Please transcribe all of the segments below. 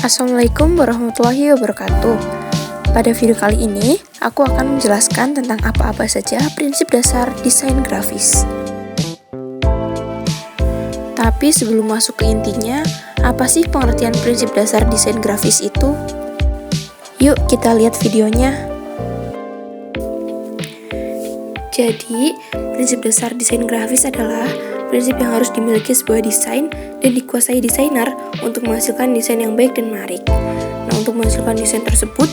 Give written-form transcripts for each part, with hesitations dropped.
Assalamualaikum warahmatullahi wabarakatuh. Pada video kali ini, aku akan menjelaskan tentang apa-apa saja prinsip dasar desain grafis. Tapi sebelum masuk ke intinya, apa sih pengertian prinsip dasar desain grafis itu? Yuk kita lihat videonya. Jadi, prinsip dasar desain grafis adalah prinsip yang harus dimiliki sebuah desain dan dikuasai desainer untuk menghasilkan desain yang baik dan menarik. Nah, untuk menghasilkan desain tersebut,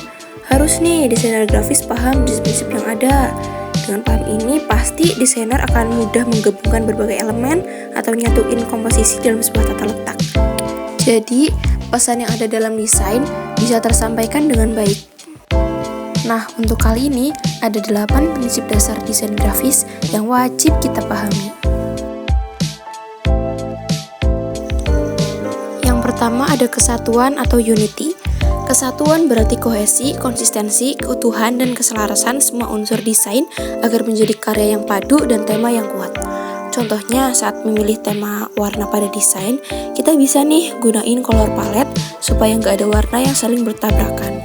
harus nih desainer grafis paham prinsip-prinsip yang ada. Dengan paham ini, pasti desainer akan mudah menggabungkan berbagai elemen atau nyatuin komposisi dalam sebuah tata letak. Jadi, pesan yang ada dalam desain bisa tersampaikan dengan baik. Nah, untuk kali ini, ada 8 prinsip dasar desain grafis yang wajib kita pahami. Pertama ada kesatuan atau unity. Kesatuan berarti kohesi, konsistensi, keutuhan, dan keselarasan semua unsur desain agar menjadi karya yang padu dan tema yang kuat. Contohnya saat memilih tema warna pada desain, kita bisa nih gunain color palette supaya nggak ada warna yang saling bertabrakan.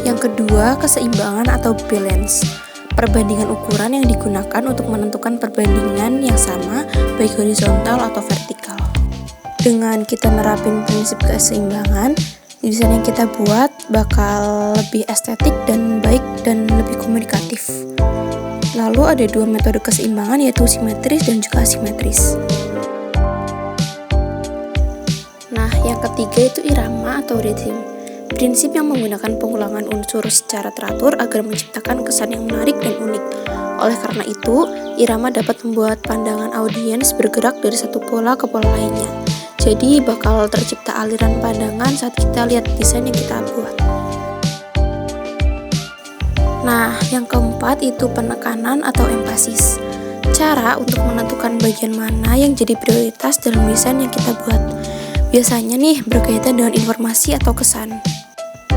Yang kedua, keseimbangan atau balance. Perbandingan ukuran yang digunakan untuk menentukan perbandingan yang sama baik horizontal atau vertikal. Dengan kita nerapin prinsip keseimbangan, desain yang kita buat bakal lebih estetik dan baik dan lebih komunikatif. Lalu ada 2 metode keseimbangan, yaitu simetris dan juga asimetris. Nah, yang ketiga itu irama atau rhythm. Prinsip yang menggunakan pengulangan unsur secara teratur agar menciptakan kesan yang menarik dan unik. Oleh karena itu, irama dapat membuat pandangan audiens bergerak dari satu pola ke pola lainnya. Jadi bakal tercipta aliran pandangan saat kita lihat desain yang kita buat. Nah, yang keempat itu penekanan atau emphasis. Cara untuk menentukan bagian mana yang jadi prioritas dalam desain yang kita buat. Biasanya nih berkaitan dengan informasi atau kesan.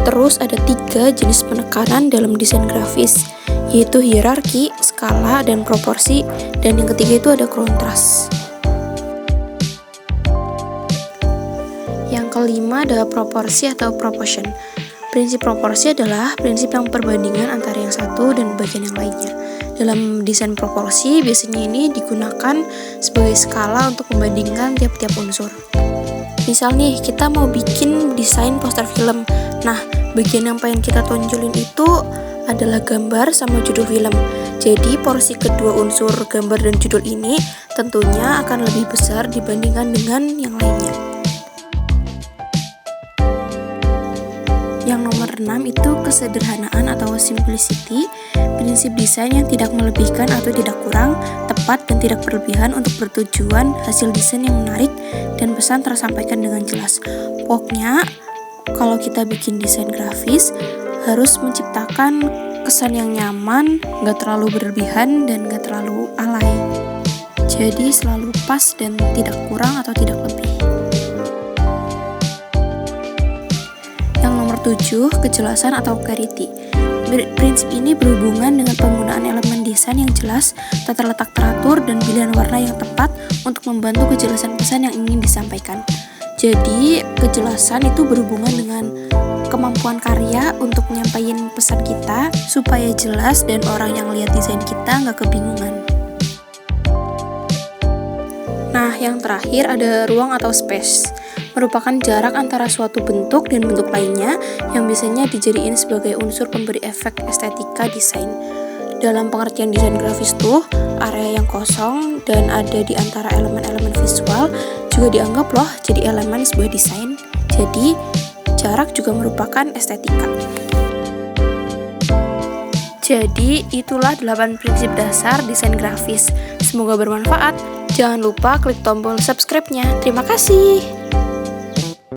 Terus ada 3 jenis penekanan dalam desain grafis, yaitu hierarki, skala, dan proporsi. Dan yang ketiga itu ada kontras. Yang kelima adalah proporsi atau proportion. Prinsip proporsi adalah prinsip yang perbandingan antara yang satu dan bagian yang lainnya. Dalam desain proporsi, biasanya ini digunakan sebagai skala untuk membandingkan tiap-tiap unsur. Misal nih, kita mau bikin desain poster film. Nah, bagian yang pengen kita tonjolin itu adalah gambar sama judul film. Jadi, porsi kedua unsur gambar dan judul ini tentunya akan lebih besar dibandingkan dengan yang lainnya. Yang nomor 6 itu kesederhanaan atau simplicity, prinsip desain yang tidak melebihkan atau tidak kurang, tepat dan tidak berlebihan untuk bertujuan hasil desain yang menarik dan pesan tersampaikan dengan jelas. Pokoknya, kalau kita bikin desain grafis, harus menciptakan kesan yang nyaman, gak terlalu berlebihan dan gak terlalu alay. Jadi selalu pas dan tidak kurang atau tidak lebih. 7. Kejelasan atau clarity. Prinsip ini berhubungan dengan penggunaan elemen desain yang jelas, tata letak teratur, dan pilihan warna yang tepat untuk membantu kejelasan pesan yang ingin disampaikan. Jadi, kejelasan itu berhubungan dengan kemampuan karya untuk menyampaikan pesan kita supaya jelas dan orang yang lihat desain kita nggak kebingungan. Nah, yang terakhir ada ruang atau space. Merupakan jarak antara suatu bentuk dan bentuk lainnya yang biasanya dijadiin sebagai unsur pemberi efek estetika desain. Dalam pengertian desain grafis tuh, area yang kosong dan ada di antara elemen-elemen visual juga dianggap loh jadi elemen sebuah desain. Jadi, jarak juga merupakan estetika. Jadi, itulah 8 prinsip dasar desain grafis. Semoga bermanfaat. Jangan lupa klik tombol subscribe-nya. Terima kasih.